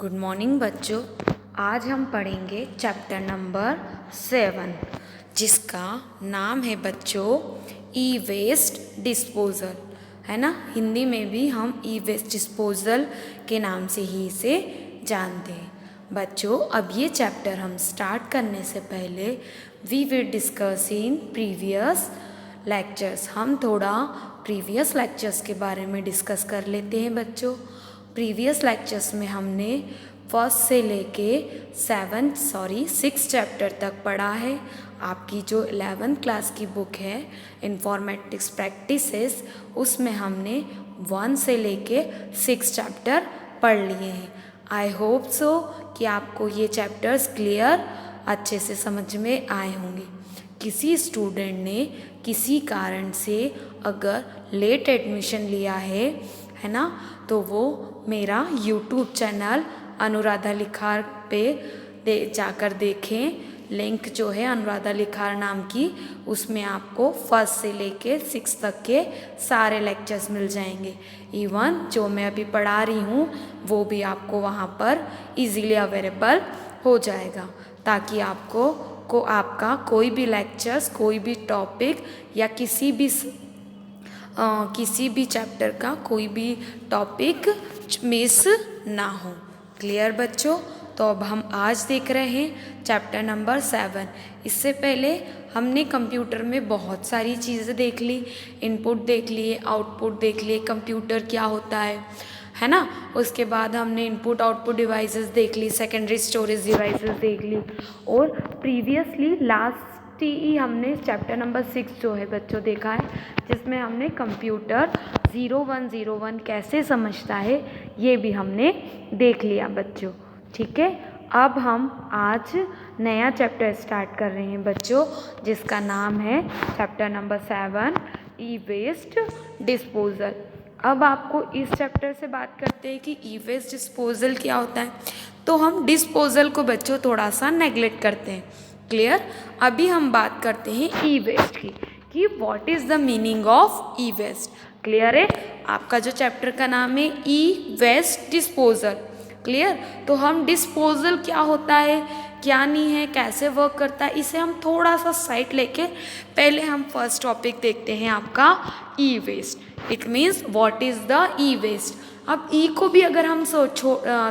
Good morning बच्चों। आज हम पढ़ेंगे चैप्टर नंबर 7 जिसका नाम है बच्चों ई वेस्ट डिस्पोज़ल, है ना। हिंदी में भी हम ई वेस्ट डिस्पोज़ल के नाम से ही इसे जानते हैं। बच्चों, अब ये चैप्टर हम स्टार्ट करने से पहले we will discuss in previous lectures. हम थोड़ा प्रीवियस लेक्चर्स के बारे में डिस्कस कर लेते हैं बच्चों। प्रीवियस लेक्चर्स में हमने फर्स्ट से लेके 6 चैप्टर तक पढ़ा है। आपकी जो 11th क्लास की बुक है इंफॉर्मेटिक्स प्रैक्टिसेस, उसमें हमने 1 से लेके 6 चैप्टर पढ़ लिए हैं। आई होप सो कि आपको ये चैप्टर्स क्लियर अच्छे से समझ में आए होंगे। किसी स्टूडेंट ने किसी कारण से अगर लेट एडमिशन लिया है ना, तो वो मेरा यूट्यूब चैनल अनुराधा लिखार पे जाकर देखें। लिंक जो है अनुराधा लिखार नाम की, उसमें आपको फर्स्ट से लेके 6 तक के सारे लेक्चर्स मिल जाएंगे। इवन जो मैं अभी पढ़ा रही हूँ वो भी आपको वहाँ पर इजीली अवेलेबल हो जाएगा, ताकि आपका कोई भी लेक्चर्स, कोई भी टॉपिक या किसी भी चैप्टर का कोई भी टॉपिक मिस ना हो। क्लियर बच्चों? तो अब हम आज देख रहे हैं चैप्टर नंबर 7। इससे पहले हमने कंप्यूटर में बहुत सारी चीज़ें देख ली, इनपुट देख लिए, आउटपुट देख लिए, कंप्यूटर क्या होता है ना। उसके बाद हमने इनपुट आउटपुट डिवाइसेस देख ली, सेकेंडरी स्टोरेज डिवाइसेस देख ली, और प्रीवियसली लास्ट ही हमने चैप्टर नंबर 6 जो है बच्चों देखा है, जिसमें हमने कंप्यूटर 0101 कैसे समझता है ये भी हमने देख लिया बच्चों। ठीक है, अब हम आज नया चैप्टर स्टार्ट कर रहे हैं बच्चों, जिसका नाम है चैप्टर नंबर 7 ई वेस्ट डिस्पोज़ल। अब आपको इस चैप्टर से बात करते हैं कि ई वेस्ट डिस्पोज़ल क्या होता है। तो हम डिस्पोज़ल को बच्चों थोड़ा सा नेग्लेक्ट करते हैं। क्लियर? अभी हम बात करते हैं ई वेस्ट की, कि what is the meaning of e waste. Clear है? आपका जो चैप्टर का नाम है ई वेस्ट डिस्पोज़ल। क्लियर? तो हम डिस्पोज़ल क्या होता है, क्या नहीं है, कैसे वर्क करता है, इसे हम थोड़ा सा साइड लेके पहले हम फर्स्ट टॉपिक देखते हैं आपका E waste. It means what is the E waste. अब ई को भी अगर हम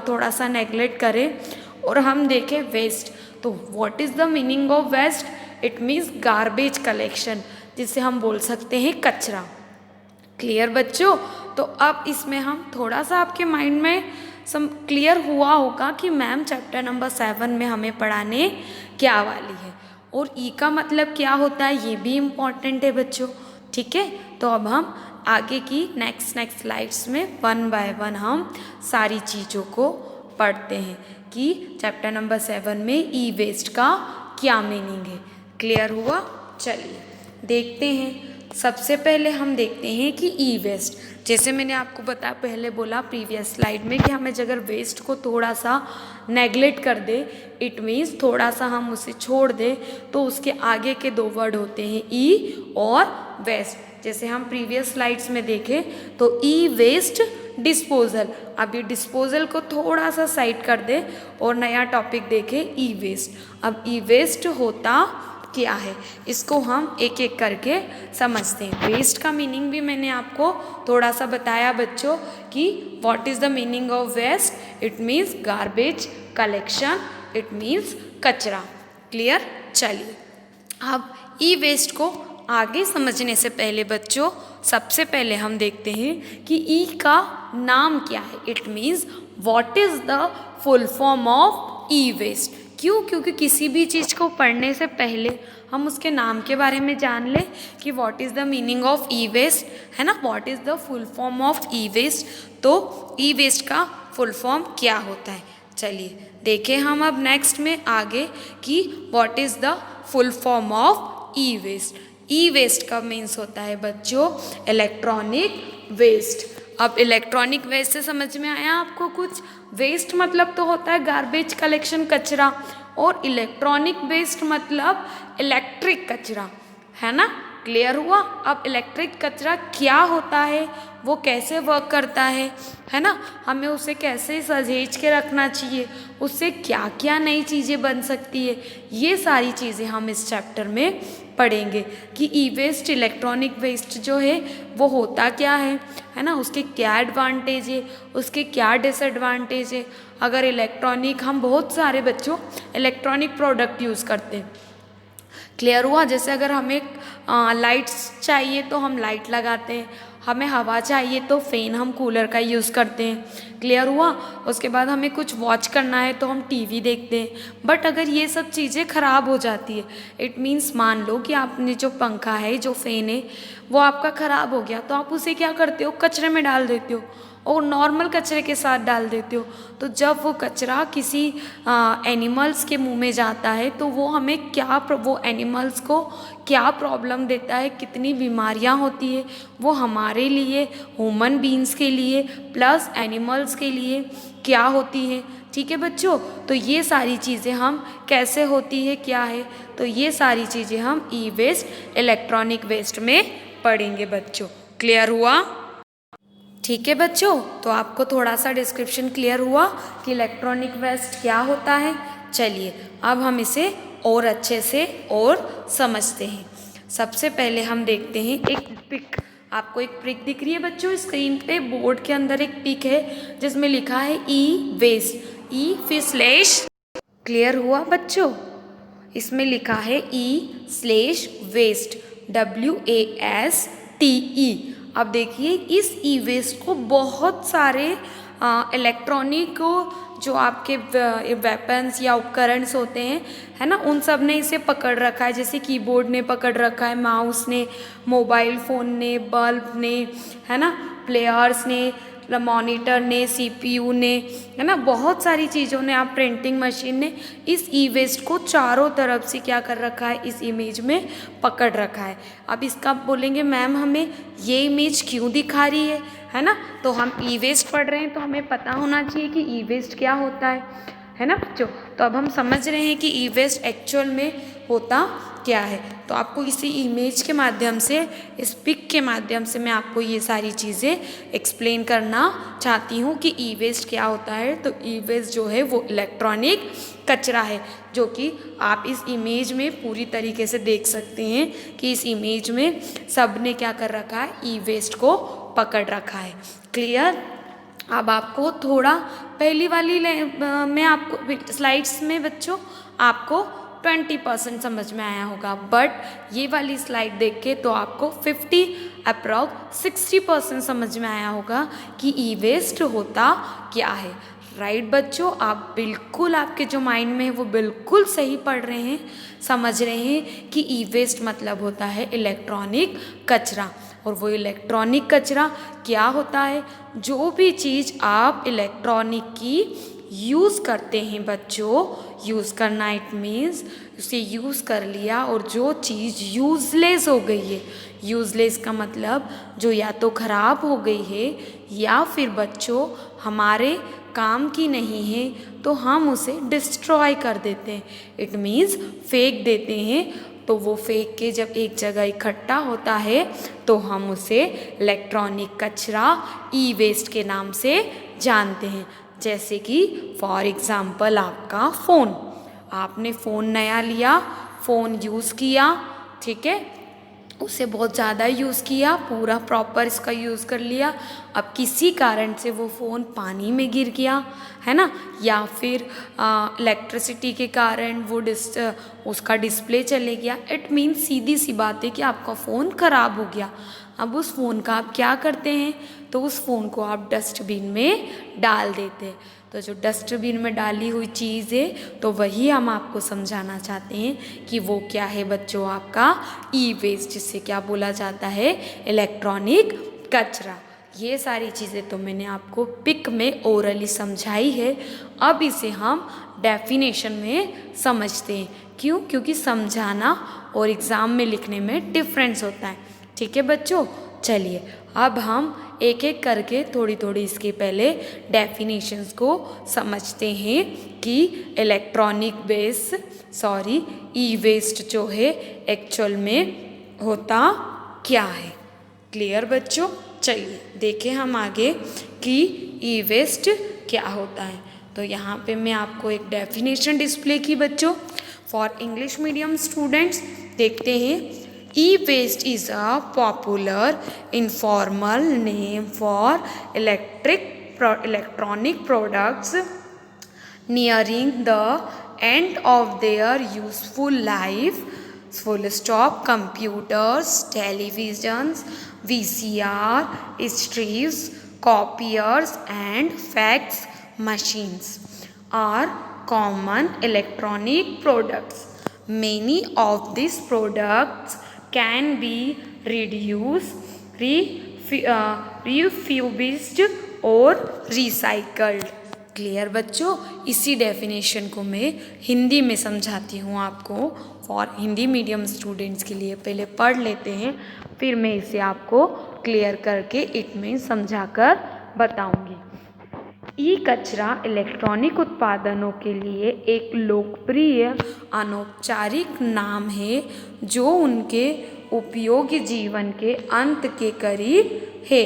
थोड़ा सा नेग्लेक्ट करें और हम देखें वेस्ट, तो what is the meaning of waste? It means garbage collection, जिसे हम बोल सकते हैं कचरा। क्लियर बच्चों? तो अब इसमें हम थोड़ा सा आपके माइंड में क्लियर हुआ होगा कि मैम चैप्टर नंबर 7 में हमें पढ़ाने क्या वाली है, और ई का मतलब क्या होता है ये भी इम्पॉर्टेंट है बच्चों। ठीक है, तो अब हम आगे की नेक्स्ट स्लाइड्स में 1 बाय 1 हम सारी चीज़ों को पढ़ते हैं कि चैप्टर नंबर 7 में ई वेस्ट का क्या मीनिंग है। क्लियर हुआ? चलिए देखते हैं। सबसे पहले हम देखते हैं कि ई वेस्ट, जैसे मैंने आपको पहले बोला प्रीवियस स्लाइड में, कि हमें अगर वेस्ट को थोड़ा सा नेग्लेक्ट कर दे, इट मीन्स थोड़ा सा हम उसे छोड़ दें, तो उसके आगे के 2 वर्ड होते हैं ई और वेस्ट। जैसे हम प्रीवियस स्लाइड्स में देखें तो ई वेस्ट डिस्पोज़ल। अब ये डिस्पोज़ल को थोड़ा सा साइड कर दे और नया टॉपिक देखें ई वेस्ट। अब ई वेस्ट होता क्या है, इसको हम एक एक करके समझते हैं। वेस्ट का मीनिंग भी मैंने आपको थोड़ा सा बताया बच्चों, कि what is the meaning of waste? It means garbage collection, it means कचरा। क्लियर? चलिए अब ई वेस्ट को आगे समझने से पहले बच्चों, सबसे पहले हम देखते हैं कि ई का नाम क्या है। It means what is the full form of e waste. क्यों? क्योंकि किसी भी चीज़ को पढ़ने से पहले हम उसके नाम के बारे में जान लें कि what is the meaning of e waste, है ना। What is the full form of e waste, तो ई वेस्ट का फुल फॉर्म क्या होता है। चलिए देखें हम अब नेक्स्ट में आगे कि what is the full form of e waste. E waste का मीन्स होता है बच्चों इलेक्ट्रॉनिक वेस्ट। अब इलेक्ट्रॉनिक वेस्ट से समझ में आया आपको कुछ? वेस्ट मतलब तो होता है गार्बेज कलेक्शन, कचरा, और इलेक्ट्रॉनिक वेस्ट मतलब इलेक्ट्रिक कचरा, है ना। क्लियर हुआ। अब इलेक्ट्रिक कचरा क्या होता है, वो कैसे वर्क करता है ना, हमें उसे कैसे सहेज के रखना चाहिए, उससे क्या क्या नई चीज़ें बन सकती है, ये सारी चीज़ें हम इस चैप्टर में पढ़ेंगे कि ई वेस्ट, इलेक्ट्रॉनिक वेस्ट जो है वो होता क्या है ना, उसके क्या एडवांटेज है, उसके क्या डिसएडवांटेज है। अगर इलेक्ट्रॉनिक, हम बहुत सारे बच्चों इलेक्ट्रॉनिक प्रोडक्ट यूज़ करते हैं, क्लियर हुआ। जैसे अगर हमें लाइट्स चाहिए तो हम लाइट लगाते हैं, हमें हवा चाहिए तो फ़ैन, हम कूलर का यूज़ करते हैं, क्लियर हुआ। उसके बाद हमें कुछ वॉच करना है तो हम टीवी देखते हैं। बट अगर ये सब चीज़ें ख़राब हो जाती है, इट मीन्स मान लो कि आपने जो पंखा है, जो फ़ैन है, वो आपका ख़राब हो गया, तो आप उसे क्या करते हो, कचरे में डाल देते हो और नॉर्मल कचरे के साथ डाल देते हो। तो जब वो कचरा किसी एनिमल्स के मुंह में जाता है तो वो हमें क्या, वो एनिमल्स को क्या प्रॉब्लम देता है, कितनी बीमारियां होती है, वो हमारे लिए, ह्यूमन बीइंग्स के लिए प्लस एनिमल्स के लिए क्या होती है। ठीक है बच्चों, तो ये सारी चीज़ें हम कैसे होती है, क्या है, तो ये सारी चीज़ें हम ई वेस्ट, इलेक्ट्रॉनिक वेस्ट में पढ़ेंगे बच्चों। क्लियर हुआ? ठीक है बच्चों, तो आपको थोड़ा सा डिस्क्रिप्शन क्लियर हुआ कि इलेक्ट्रॉनिक वेस्ट क्या होता है। चलिए अब हम इसे और अच्छे से और समझते हैं। सबसे पहले हम देखते हैं एक पिक, आपको एक पिक दिख रही है बच्चों स्क्रीन पे, बोर्ड के अंदर एक पिक है जिसमें लिखा है ई वेस्ट, ई फिर स्लैश, क्लियर हुआ बच्चों, इसमें लिखा है ई स्लैश वेस्ट, WASTE। अब देखिए इस ई वेस्ट को बहुत सारे इलेक्ट्रॉनिक जो आपके वेपन्स या उपकरणस होते हैं, है ना, उन सब ने इसे पकड़ रखा है। जैसे कीबोर्ड ने पकड़ रखा है, माउस ने, मोबाइल फ़ोन ने, बल्ब ने, है ना, प्लेयर्स ने, मॉनिटर ने, CPU ने, है ना, बहुत सारी चीज़ों ने, आप प्रिंटिंग मशीन ने इस ई वेस्ट को चारों तरफ से क्या कर रखा है, इस इमेज में पकड़ रखा है। अब इसका बोलेंगे मैम हमें ये इमेज क्यों दिखा रही है ना, तो हम ई वेस्ट पढ़ रहे हैं तो हमें पता होना चाहिए कि ई वेस्ट क्या होता है ना बच्चों। तो अब हम समझ रहे हैं कि ई वेस्ट एक्चुअल में होता क्या है। तो आपको इसी इमेज के माध्यम से, इस पिक के माध्यम से मैं आपको ये सारी चीज़ें एक्सप्लेन करना चाहती हूँ कि ई वेस्ट क्या होता है। तो ई वेस्ट जो है वो इलेक्ट्रॉनिक कचरा है, जो कि आप इस इमेज में पूरी तरीके से देख सकते हैं कि इस इमेज में सब ने क्या कर रखा है, ई वेस्ट को पकड़ रखा है। क्लियर? अब आपको थोड़ा पहली वाली में आपको स्लाइड्स में बच्चों आपको 20% समझ में आया होगा, बट ये वाली स्लाइड देख के तो आपको 60% समझ में आया होगा कि ई वेस्ट होता क्या है। राइट बच्चों, आप बिल्कुल, आपके जो माइंड में है वो बिल्कुल सही पढ़ रहे हैं, समझ रहे हैं कि ई वेस्ट मतलब होता है इलेक्ट्रॉनिक कचरा। और वो इलेक्ट्रॉनिक कचरा क्या होता है, जो भी चीज़ आप इलेक्ट्रॉनिक की यूज़ करते हैं बच्चों, यूज़ करना इट मीन्स उसे यूज़ कर लिया और जो चीज़ यूज़लेस हो गई है, यूज़लेस का मतलब जो या तो ख़राब हो गई है या फिर बच्चों हमारे काम की नहीं है, तो हम उसे डिस्ट्रॉय कर देते हैं, इट मीन्स फेंक देते हैं। तो वो फेंक के जब एक जगह इकट्ठा होता है तो हम उसे इलेक्ट्रॉनिक कचरा, ई वेस्ट के नाम से जानते हैं। जैसे कि फॉर एग्ज़ाम्पल आपका फ़ोन, आपने फ़ोन नया लिया, फ़ोन यूज़ किया, ठीक है, उसे बहुत ज़्यादा यूज़ किया, पूरा प्रॉपर इसका यूज़ कर लिया। अब किसी कारण से वो फ़ोन पानी में गिर गया, है ना, या फिर इलेक्ट्रिसिटी के कारण वो उसका डिस्प्ले चले गया, इट मीन्स सीधी सी बात है कि आपका फ़ोन ख़राब हो गया। अब उस फ़ोन का आप क्या करते हैं, तो उस फ़ोन को आप डस्टबिन में डाल देते हैं। तो जो डस्टबिन में डाली हुई चीज़ है तो वही हम आपको समझाना चाहते हैं कि वो क्या है बच्चों, आपका ई वेस्ट, जिसे क्या बोला जाता है, इलेक्ट्रॉनिक कचरा। ये सारी चीज़ें तो मैंने आपको पिक में ओरली समझाई है। अब इसे हम डेफिनेशन में समझते हैं। क्यों? क्योंकि समझाना और एग्ज़ाम में लिखने में डिफरेंस होता है। ठीक है बच्चों, चलिए अब हम एक एक करके थोड़ी थोड़ी इसके पहले डेफिनेशंस को समझते हैं कि इलेक्ट्रॉनिक वेस्ट, ई वेस्ट जो है एक्चुअल में होता क्या है। क्लियर बच्चों, चलिए देखें हम आगे कि ई वेस्ट क्या होता है। तो यहाँ पे मैं आपको एक डेफिनेशन डिस्प्ले की बच्चों फॉर इंग्लिश मीडियम स्टूडेंट्स। देखते हैं, E waste is a popular informal name for electronic products nearing the end of their useful life, full stop. Computers, televisions, VCR, strips, copiers and fax machines are common electronic products. Many of these products can be reduced, refurbished और recycled। Clear बच्चों, इसी definition को मैं हिंदी में समझाती हूँ आपको for Hindi medium students के लिए। पहले पढ़ लेते हैं, फिर मैं इसे आपको क्लियर करके इट में समझाकर बताऊँगी। ई कचरा इलेक्ट्रॉनिक उत्पादनों के लिए एक लोकप्रिय अनौपचारिक नाम है जो उनके उपयोगी जीवन के अंत के करीब है।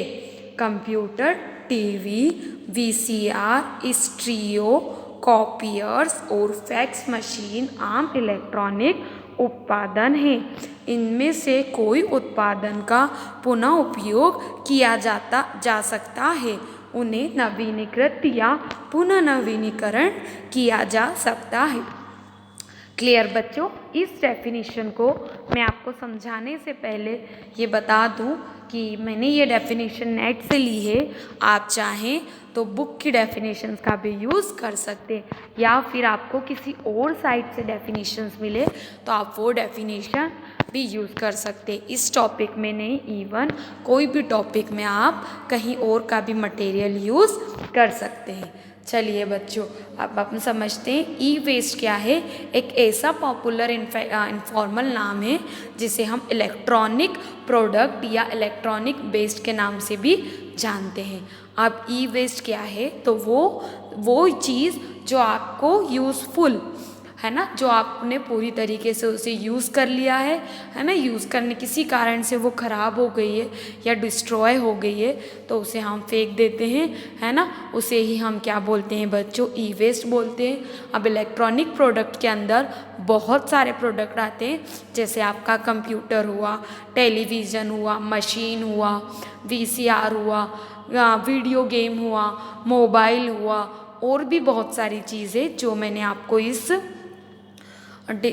कंप्यूटर, टीवी, VCR, स्टीरियो, कॉपियर्स और फैक्स मशीन आम इलेक्ट्रॉनिक उत्पादन हैं। इनमें से कोई उत्पादन का पुनः उपयोग किया जा सकता है। उन्हें नवीनीकृत या पुनः नवीनीकरण किया जा सकता है। क्लियर बच्चों, इस डेफिनेशन को मैं आपको समझाने से पहले ये बता दूं कि मैंने ये डेफिनेशन नेट से ली है। आप चाहें तो बुक की डेफिनेशंस का भी यूज़ कर सकते हैं, या फिर आपको किसी और साइट से डेफिनेशंस मिले तो आप वो डेफिनेशन भी यूज़ कर सकते हैं। इस टॉपिक में नहीं, इवन कोई भी टॉपिक में आप कहीं और का भी मटेरियल यूज़ कर सकते हैं। चलिए बच्चों, अब हम समझते हैं ई वेस्ट क्या है। एक ऐसा पॉपुलर इनफॉर्मल नाम है जिसे हम इलेक्ट्रॉनिक प्रोडक्ट या इलेक्ट्रॉनिक वेस्ट के नाम से भी जानते हैं। अब ई वेस्ट क्या है, तो वो चीज़ जो आपको यूज़फुल है ना, जो आपने पूरी तरीके से उसे यूज़ कर लिया है ना, यूज़ करने किसी कारण से वो ख़राब हो गई है या डिस्ट्रॉय हो गई है, तो उसे हम फेंक देते हैं, है ना। उसे ही हम क्या बोलते हैं बच्चों, ई वेस्ट बोलते हैं। अब इलेक्ट्रॉनिक प्रोडक्ट के अंदर बहुत सारे प्रोडक्ट आते हैं, जैसे आपका कंप्यूटर हुआ, टेलीविज़न हुआ, मशीन हुआ, VCR हुआ, वीडियो गेम हुआ, मोबाइल हुआ, और भी बहुत सारी चीज़ें जो मैंने आपको इस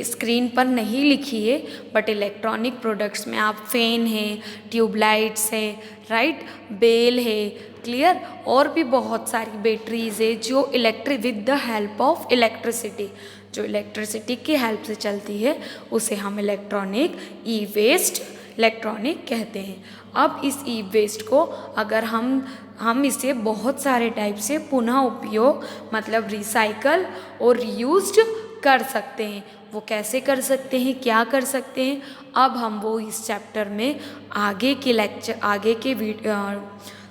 स्क्रीन पर नहीं लिखी है। बट इलेक्ट्रॉनिक प्रोडक्ट्स में आप फैन है, ट्यूबलाइट्स है, राइट, बेल है, क्लियर, और भी बहुत सारी बैटरीज है जो with the help of electricity, जो इलेक्ट्रिसिटी की हेल्प से चलती है, उसे हम इलेक्ट्रॉनिक ई वेस्ट इलेक्ट्रॉनिक कहते हैं। अब इस ई वेस्ट को अगर हम इसे बहुत सारे टाइप से पुनः उपयोग मतलब रिसाइकल और रीयूज्ड कर सकते हैं। वो कैसे कर सकते हैं, क्या कर सकते हैं, अब हम वो इस चैप्टर में आगे के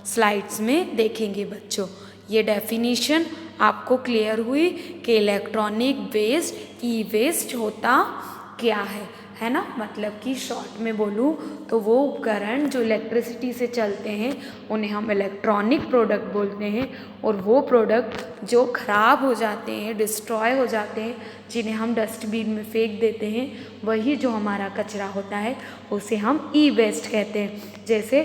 स्लाइड्स में देखेंगे बच्चों। ये डेफिनेशन आपको क्लियर हुई कि इलेक्ट्रॉनिक वेस्ट ई वेस्ट होता क्या है ना। मतलब कि शॉर्ट में बोलूँ तो वो उपकरण जो इलेक्ट्रिसिटी से चलते हैं उन्हें हम इलेक्ट्रॉनिक प्रोडक्ट बोलते हैं, और वो प्रोडक्ट जो ख़राब हो जाते हैं, डिस्ट्रॉय हो जाते हैं, जिन्हें हम डस्टबिन में फेंक देते हैं, वही जो हमारा कचरा होता है उसे हम ई वेस्ट कहते हैं। जैसे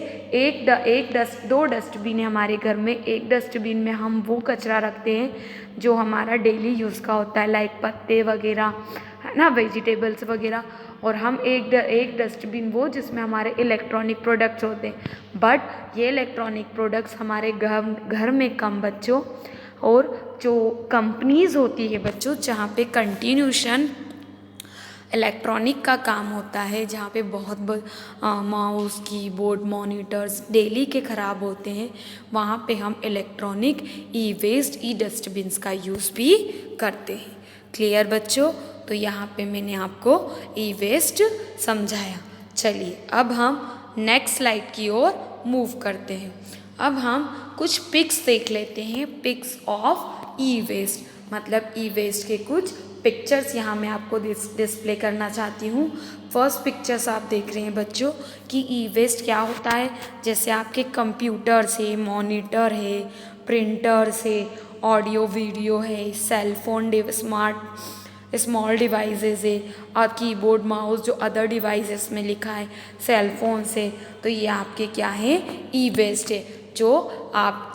दो डस्टबिन है हमारे घर में, एक डस्टबिन में हम वो कचरा रखते हैं जो हमारा डेली यूज़ का होता है, लाइक पत्ते वगैरह, है ना, वेजिटेबल्स वगैरह, और हम एक डस्टबिन वो जिसमें हमारे इलेक्ट्रॉनिक प्रोडक्ट्स होते हैं। बट ये इलेक्ट्रॉनिक प्रोडक्ट्स हमारे घर में कम बच्चों, और जो कंपनीज़ होती है बच्चों जहाँ पे कंटिन्यूशन इलेक्ट्रॉनिक का काम होता है, जहाँ पे बहुत माउस, कीबोर्ड, मॉनिटर्स डेली के ख़राब होते हैं, वहाँ पे हम इलेक्ट्रॉनिक ई वेस्ट ई डस्टबिन्स का यूज़ भी करते हैं। क्लियर बच्चों, तो यहाँ पे मैंने आपको ई वेस्ट समझाया। चलिए अब हम नेक्स्ट स्लाइड की ओर मूव करते हैं। अब हम कुछ पिक्स देख लेते हैं, पिक्स ऑफ ई वेस्ट, मतलब ई वेस्ट के कुछ पिक्चर्स यहाँ मैं आपको डिस्प्ले करना चाहती हूँ। फर्स्ट पिक्चर्स आप देख रहे हैं बच्चों कि ई वेस्ट क्या होता है। जैसे आपके कंप्यूटर से, मॉनिटर है, प्रिंटर से, ऑडियो वीडियो है, सेल फोन, स्मॉल डिवाइसेस है, और कीबोर्ड माउस जो अदर डिवाइसेस में लिखा है, सेल फोन से, तो ये आपके क्या है, ई वेस्ट है, जो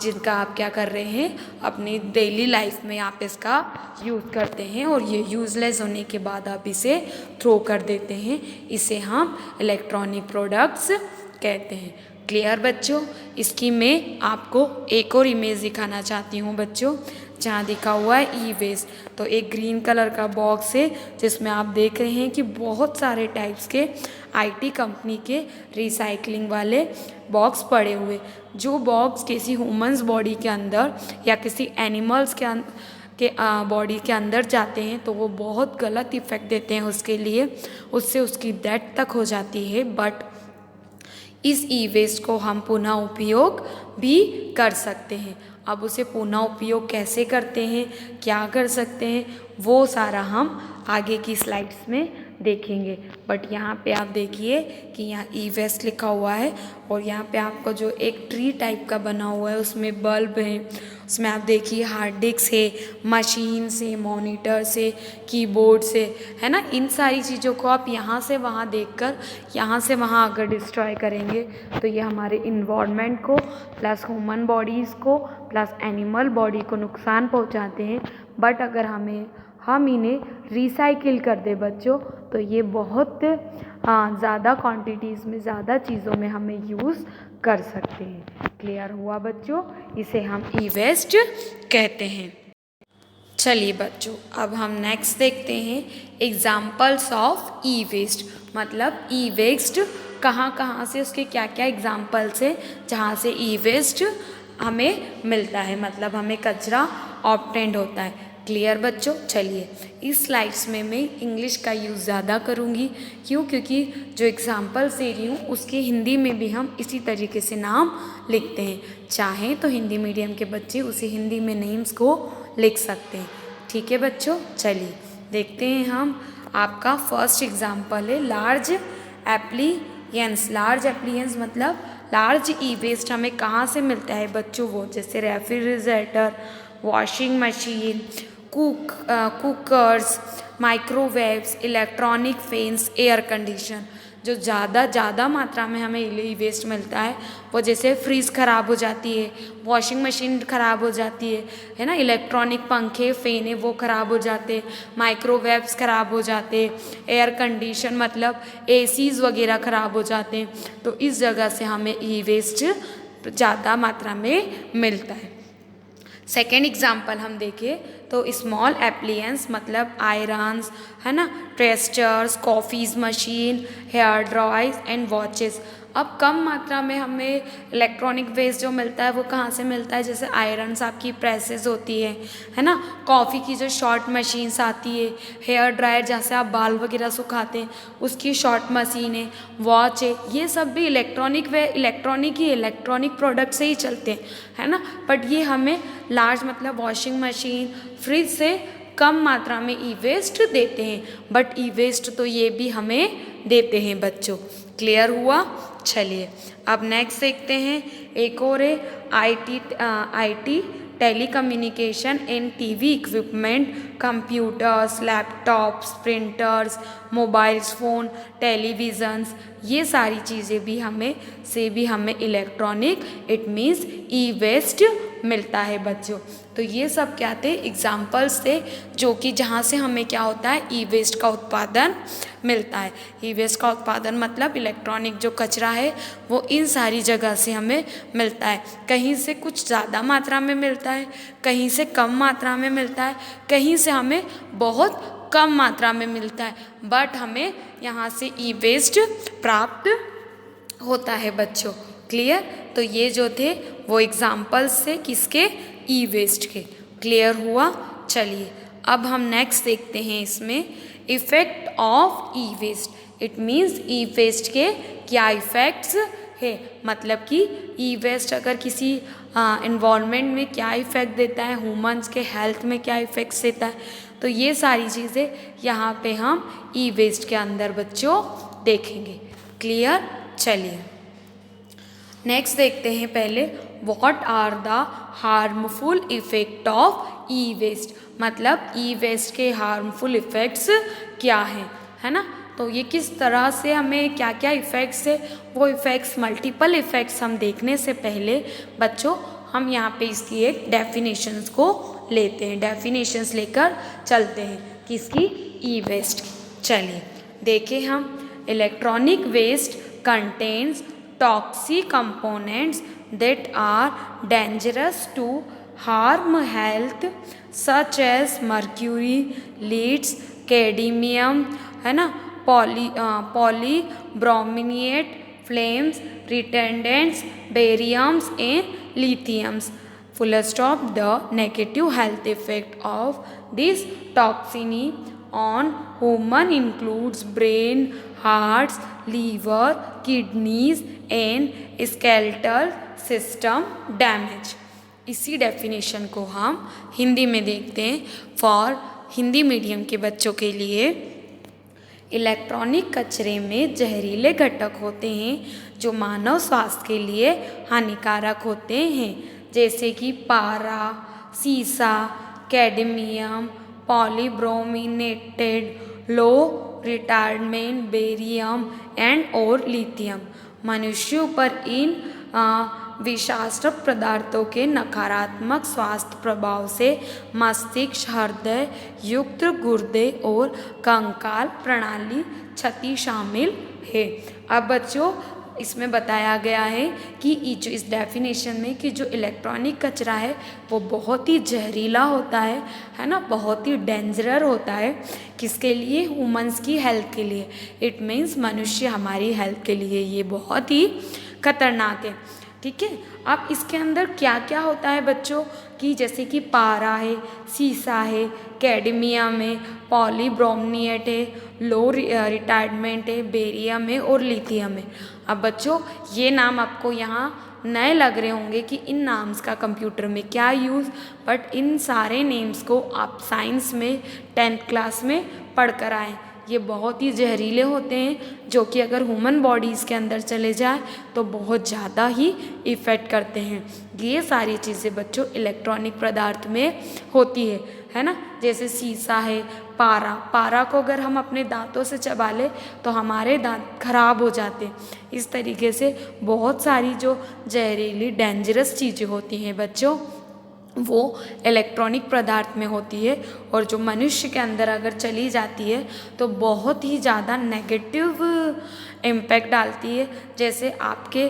जिनका आप क्या कर रहे हैं, अपनी डेली लाइफ में आप इसका यूज़ करते हैं और ये यूज़लेस होने के बाद आप इसे थ्रो कर देते हैं। इसे हम इलेक्ट्रॉनिक प्रोडक्ट्स कहते हैं। क्लियर बच्चों? इसकी मैं आपको एक और इमेज दिखाना चाहती हूँ बच्चों, जहाँ दिखा हुआ है ई वेस्ट। तो एक ग्रीन कलर का बॉक्स है जिसमें आप देख रहे हैं कि बहुत सारे टाइप्स के आईटी कंपनी के रिसाइकलिंग वाले बॉक्स पड़े हुए। जो बॉक्स किसी ह्यूमन्स बॉडी के अंदर या किसी एनिमल्स के बॉडी के अंदर जाते हैं तो वो बहुत गलत इफ़ेक्ट देते हैं उसके लिए, उससे उसकी डेथ तक हो जाती है। बट इस ई वेस्ट को हम पुनः उपयोग भी कर सकते हैं। अब उसे पुनः उपयोग कैसे करते हैं, क्या कर सकते हैं, वो सारा हम आगे की स्लाइड्स में देखेंगे। बट यहाँ पे आप देखिए कि यहाँ ई वेस्ट लिखा हुआ है और यहाँ पे आपको जो एक ट्री टाइप का बना हुआ है उसमें बल्ब है, उसमें आप देखिए हार्ड डिस्क है, मशीन से, मॉनिटर से, कीबोर्ड से, है ना। इन सारी चीज़ों को आप यहाँ से वहाँ देखकर यहाँ से वहाँ अगर डिस्ट्रॉय करेंगे तो ये हमारे इन्वायरमेंट को प्लस ह्यूमन बॉडीज़ को प्लस एनिमल बॉडी को नुकसान पहुँचाते हैं। बट अगर हम इन्हें रिसाइकिल कर दें बच्चों तो ये बहुत ज़्यादा क्वांटिटीज़ में, ज़्यादा चीज़ों में हमें यूज़ कर सकते हैं। क्लियर हुआ बच्चों? इसे हम ई वेस्ट कहते हैं। चलिए बच्चों, अब हम नेक्स्ट देखते हैं एग्जाम्पल्स ऑफ ई वेस्ट। मतलब ई वेस्ट कहाँ कहाँ से, उसके क्या क्या एग्जाम्पल्स है जहाँ से ई वेस्ट हमें मिलता है, मतलब हमें कचरा ऑब्टेंड होता है। क्लियर बच्चों? चलिए, इस स्लाइड्स में मैं इंग्लिश का यूज़ ज़्यादा करूँगी। क्यों? क्योंकि जो एग्जाम्पल्स दे रही हूँ उसके हिंदी में भी हम इसी तरीके से नाम लिखते हैं। चाहें तो हिंदी मीडियम के बच्चे उसी हिंदी में नेम्स को लिख सकते हैं। ठीक है बच्चों? चलिए देखते हैं हम। आपका फर्स्ट एग्जाम्पल है लार्ज एप्लीयंस। लार्ज एप्लीयंस मतलब लार्ज ई वेस्ट हमें कहाँ से मिलता है बच्चों? वो जैसे refrigerator, washing machine, cookers, microwaves, electronic fans, air condition. जो ज़्यादा मात्रा में हमें ई वेस्ट मिलता है वो जैसे फ्रीज ख़राब हो जाती है, वॉशिंग मशीन ख़राब हो जाती है ना, इलेक्ट्रॉनिक पंखे, फ़ैन है वो ख़राब हो जाते, माइक्रोवेव्स ख़राब हो जाते, एयर कंडीशन मतलब एसीज़ वगैरह ख़राब हो जाते हैं। तो इस जगह से हमें ई वेस्ट ज़्यादा मात्रा में मिलता है। सेकेंड एग्जाम्पल हम देखें तो स्मॉल एप्लियंस मतलब आयरन्स, है ना, toasters, coffees machine, hair dryers and watches. अब कम मात्रा में हमें इलेक्ट्रॉनिक वेस्ट जो मिलता है वो कहाँ से मिलता है? जैसे आयरन्स आपकी प्रेसेस होती है ना, कॉफ़ी की जो शॉर्ट मशीन्स आती है, हेयर ड्रायर जहाँ से आप बाल वगैरह सुखाते हैं उसकी शॉर्ट मशीन है, वॉच है, ये सब भी इलेक्ट्रॉनिक प्रोडक्ट से ही चलते हैं, है ना। बट ये हमें लार्ज मतलब वॉशिंग मशीन, फ्रिज से कम मात्रा में ई वेस्ट देते हैं। बट ई वेस्ट तो ये भी हमें देते हैं बच्चों। क्लियर हुआ? चलिए अब नेक्स्ट देखते हैं। एक और है IT telecommunication and TV equipment, computers, laptops, printers, mobiles phone, televisions, ये सारी चीज़ें भी हमें electronic, it means e waste मिलता है बच्चों। तो ये सब क्या थे? एग्जाम्पल्स थे जो कि जहाँ से हमें क्या होता है, ई वेस्ट का उत्पादन मिलता है। ई वेस्ट का उत्पादन मतलब इलेक्ट्रॉनिक जो कचरा है वो इन सारी जगह से हमें मिलता है। कहीं से कुछ ज़्यादा मात्रा में मिलता है, कहीं से कम मात्रा में मिलता है, कहीं से हमें बहुत कम मात्रा में मिलता है। बट हमें यहाँ से ई वेस्ट प्राप्त होता है बच्चों। क्लियर? तो ये जो थे वो एग्जाम्पल्स थे किसके? ई वेस्ट के। क्लियर हुआ? चलिए अब हम नेक्स्ट देखते हैं इसमें effect of e waste. It means e waste के क्या इफ़ेक्ट्स है, मतलब कि ई वेस्ट अगर किसी इन्वायरमेंट में क्या इफ़ेक्ट देता है, ह्यूमन्स के हेल्थ में क्या इफ़ेक्ट्स देता है। तो ये सारी चीज़ें यहाँ पे हम ई वेस्ट के अंदर बच्चों देखेंगे। क्लियर? चलिए नेक्स्ट देखते हैं। पहले what are the harmful effect of e waste, मतलब ई वेस्ट के हार्मफुल इफ़ेक्ट्स क्या हैं, है ना। तो ये किस तरह से हमें क्या क्या इफ़ेक्ट्स है, वो इफ़ेक्ट्स मल्टीपल इफ़ेक्ट्स हम देखने से पहले बच्चों हम यहाँ पे इसकी एक डेफिनेशंस को लेते हैं, डेफिनेशंस लेकर चलते हैं किसकी, ई वेस्ट की। चलिए देखें हम, electronic waste contains toxic components that are dangerous to harm health such as mercury, leads, cadmium, है ना, polybrominate, flames, retardants, bariums and lithiums. Full stop. The negative health effect of this toxin on human includes brain, hearts, liver, kidneys and skeletal system damage. इसी definition को हम हिंदी में देखते हैं for Hindi medium के बच्चों के लिए। इलेक्ट्रॉनिक कचरे में जहरीले घटक होते हैं जो मानव स्वास्थ्य के लिए हानिकारक होते हैं, जैसे कि पारा, सीसा, कैडमियम, पॉलीब्रोमिनेटेड, लो रिटार्डमेंट, बेरियम एंड और लिथियम। मनुष्यों पर इन विषाक्त पदार्थों के नकारात्मक स्वास्थ्य प्रभाव से मस्तिष्क, हृदय युक्त गुर्दे और कंकाल प्रणाली क्षति शामिल है। अब बच्चों इसमें बताया गया है कि जो इस डेफिनेशन में कि जो इलेक्ट्रॉनिक कचरा है वो बहुत ही जहरीला होता है ना, बहुत ही डेंजरस होता है। किसके लिए? ह्यूमंस की हेल्थ के लिए। इट मीन्स मनुष्य हमारी हेल्थ के लिए ये बहुत ही खतरनाक है। ठीक है। अब इसके अंदर क्या क्या होता है बच्चों कि जैसे कि पारा है, सीसा है, कैडमियम है, पॉलीब्रोमिनेट है, लो रिटार्डमेंट है, बेरियम है और लिथियम है। अब बच्चों ये नाम आपको यहाँ नए लग रहे होंगे कि इन नाम्स का कंप्यूटर में क्या यूज़, बट इन सारे नेम्स को आप साइंस में 10th क्लास में पढ़ कर आएँ। ये बहुत ही जहरीले होते हैं जो कि अगर ह्यूमन बॉडीज़ के अंदर चले जाए तो बहुत ज़्यादा ही इफ़ेक्ट करते हैं। ये सारी चीज़ें बच्चों इलेक्ट्रॉनिक पदार्थ में होती है ना। जैसे सीसा है, पारा को अगर हम अपने दांतों से चबा लें तो हमारे दांत खराब हो जाते हैं। इस तरीके से बहुत सारी जो जहरीली डेंजरस चीज़ें होती हैं बच्चों वो इलेक्ट्रॉनिक पदार्थ में होती है, और जो मनुष्य के अंदर अगर चली जाती है तो बहुत ही ज़्यादा नेगेटिव इम्पैक्ट डालती है। जैसे आपके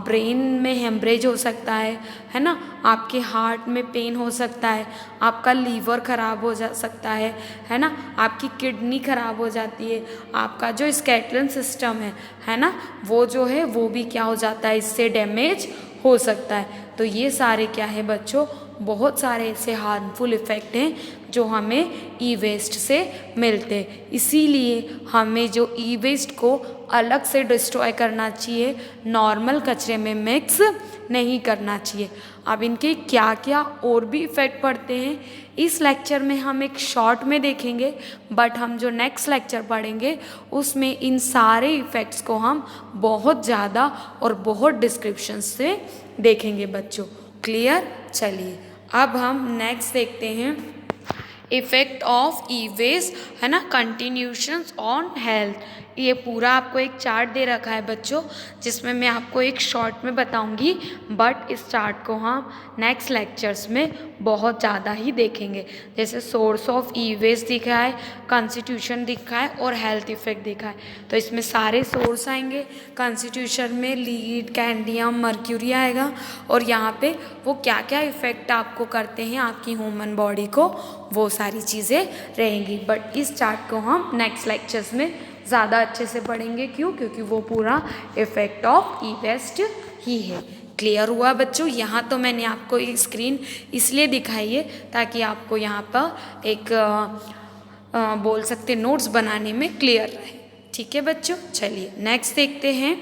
ब्रेन में हेमरेज हो सकता है ना, आपके हार्ट में पेन हो सकता है, आपका लीवर ख़राब हो जा सकता है ना, आपकी किडनी ख़राब हो जाती है, आपका जो स्केलेटल सिस्टम है ना, वो जो है वो भी क्या हो जाता है, इससे डैमेज हो सकता है। तो ये सारे क्या है बच्चों, बहुत सारे ऐसे हार्मफुल इफ़ेक्ट हैं जो हमें ई वेस्ट से मिलते हैं। इसीलिए हमें जो ई वेस्ट को अलग से डिस्ट्रॉय करना चाहिए, नॉर्मल कचरे में मिक्स नहीं करना चाहिए। अब इनके क्या क्या और भी इफ़ेक्ट पड़ते हैं इस लेक्चर में हम एक शॉर्ट में देखेंगे, बट हम जो नेक्स्ट लेक्चर पढ़ेंगे उसमें इन सारे इफ़ेक्ट्स को हम बहुत ज़्यादा और बहुत डिस्क्रिप्शन से देखेंगे बच्चों। क्लियर? चलिए अब हम नेक्स्ट देखते हैं इफ़ेक्ट ऑफ ई वेस्ट, है ना, कंटिन्यूशंस ऑन हेल्थ। ये पूरा आपको एक चार्ट दे रखा है बच्चों, जिसमें मैं आपको एक शॉर्ट में बताऊंगी, बट इस चार्ट को हम नेक्स्ट लेक्चर्स में बहुत ज़्यादा ही देखेंगे। जैसे सोर्स ऑफ ई वेस्ट दिखा है, कॉन्स्टिट्यूशन दिखा है और हेल्थ इफेक्ट दिखा है। तो इसमें सारे सोर्स आएंगे। कॉन्स्टिट्यूशन में लीड, कैडमियम, मर्क्यूरी आएगा, और यहाँ पे वो क्या क्या इफ़ेक्ट आपको करते हैं आपकी ह्यूमन बॉडी को, वो सारी चीज़ें रहेंगी। बट इस चार्ट को हम नेक्स्ट लेक्चर्स में ज़्यादा अच्छे से पढ़ेंगे। क्यों? क्योंकि वो पूरा इफ़ेक्ट ऑफ ई वेस्ट ही है। क्लियर हुआ बच्चों? यहाँ तो मैंने आपको एक स्क्रीन इसलिए दिखाई है ताकि आपको यहाँ पर एक बोल सकते नोट्स बनाने में क्लियर रहे। ठीक है बच्चों? चलिए नेक्स्ट देखते हैं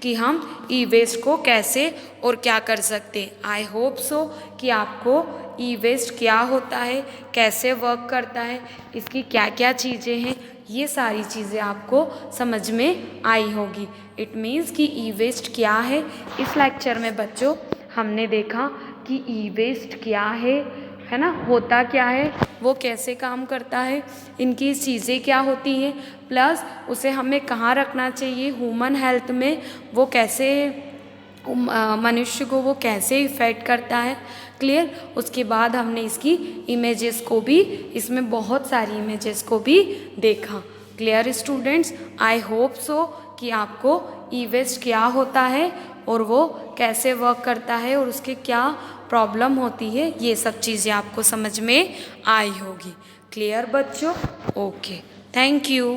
कि हम ई वेस्ट को कैसे और क्या कर सकते हैं। आई होप सो कि आपको ई वेस्ट क्या होता है, कैसे वर्क करता है, इसकी क्या क्या चीज़ें हैं, ये सारी चीज़ें आपको समझ में आई होगी। इट मीन्स कि ई वेस्ट क्या है। इस लेक्चर में बच्चों हमने देखा कि ई वेस्ट क्या है ना, होता क्या है, वो कैसे काम करता है, इनकी चीज़ें क्या होती हैं, प्लस उसे हमें कहाँ रखना चाहिए, ह्यूमन हेल्थ में वो कैसे मनुष्य को वो कैसे इफ़ेक्ट करता है। क्लियर। उसके बाद हमने इसकी इमेजेस को भी, इसमें बहुत सारी इमेजेस को भी देखा। Clear students, I hope so कि आपको ई वेस्ट क्या होता है और वो कैसे वर्क करता है और उसके क्या प्रॉब्लम होती है, ये सब चीज़ें आपको समझ में आई होगी। क्लियर बच्चों? Okay, thank you.